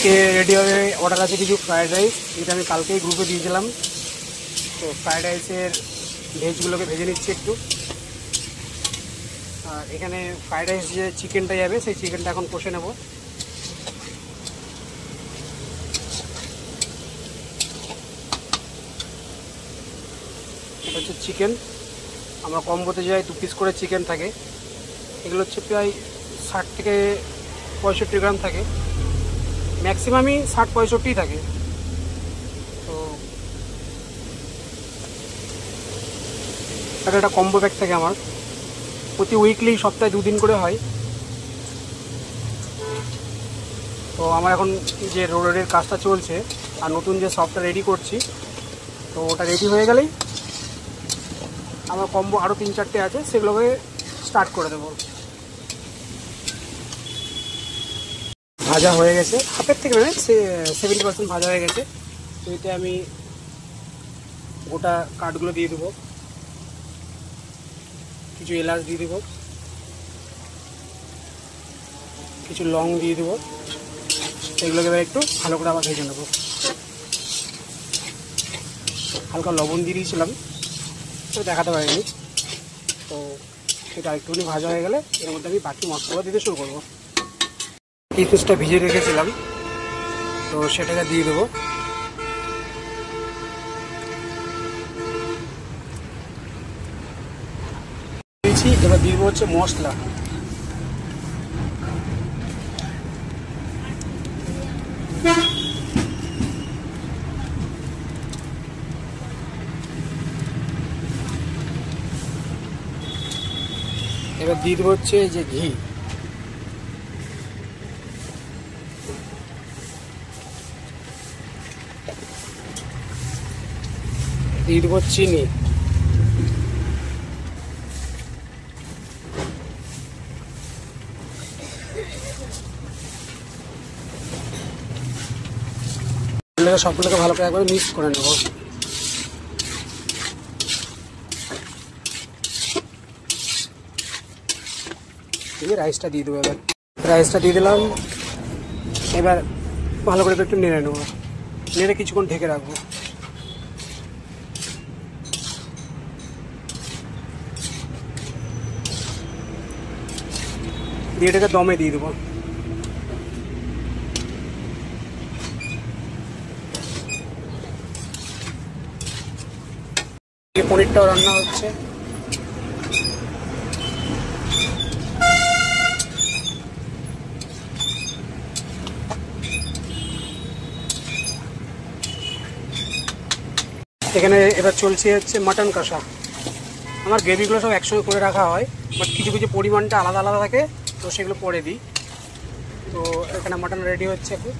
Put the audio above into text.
আজকে রেডি হবে। অর্ডার আছে কিছু ফ্রায়েড রাইস, এটা আমি কালকেই গ্রুপে দিয়েছিলাম। তো ফ্রায়েড রাইসের ভেজগুলোকে ভেজে নিচ্ছি একটু। আর এখানে ফ্রায়েড রাইস যে চিকেনটা যাবে সেই চিকেনটা এখন কষে নেব। এটা হচ্ছে চিকেন, আমরা কম্বোতে যাই 2 পিস করে চিকেন থাকে। এগুলো হচ্ছে প্রায় 60 থেকে 65 গ্রাম থাকে, ম্যাক্সিমামই 60-65 থাকে। তো একটা কম্বো প্যাক থাকে আমার, প্রতি উইকলি সপ্তাহে 2 দিন করে হয়। তো আমার এখন যে রোডের কাজটা চলছে আর নতুন যে সফটটা রেডি করছি, তো ওটা রেডি হয়ে গেলেই আমার কম্বো আরও 3-4টে আছে, সেগুলোকে স্টার্ট করে দেবো। ভাজা হয়ে গেছে, হাফের থেকে মানে 70% ভাজা হয়ে গেছে। তো এতে আমি গোটা কাঠগুলো দিয়ে দেবো, কিছু এলাচ দিয়ে দেবো, কিছু লং দিয়ে দেবো। এগুলোকে এবার একটু ভালো করে আবার ভেজে নেবো। হালকা লবণ দিয়ে দিয়েছিলাম, তো দেখাতে পারিনি। তো এটা একটুখানি ভাজা হয়ে গেলে এর মধ্যে আমি বাকি মশলা দিতে শুরু করবো। এই পিসটা ভিজে রেখেছিলাম, তো সেটাকে দিয়ে দেবো। দিয়েছি, এবার দিয়ে দেবো হচ্ছে মশলা। এবার দিয়ে দেবো হচ্ছে যে ঘি, দিয়ে দেবো চিনি, সবগুলোকে ভালো করে একবার মিক্স করে নেব। রাইসটা দিয়ে দেবো। এবার রাইসটা দিয়ে দিলাম, এবার ভালো করে একটু নেড়ে নেবো, নেড়ে কিছুক্ষণ ঢেকে রাখবো। দিয়ে এটাকে দমে দিয়ে দেবো। পনিরটাও রান্না হচ্ছে। এখানে এবার চলছে হচ্ছে মাটন কষা। আমার গ্রেভিগুলো সব একসঙ্গে করে রাখা হয়, বাট কিছু কিছু পরিমাণটা আলাদা আলাদা থাকে, তো সেগুলো পরে দিই। তো এখানে মাটন রেডি হচ্ছে এখন।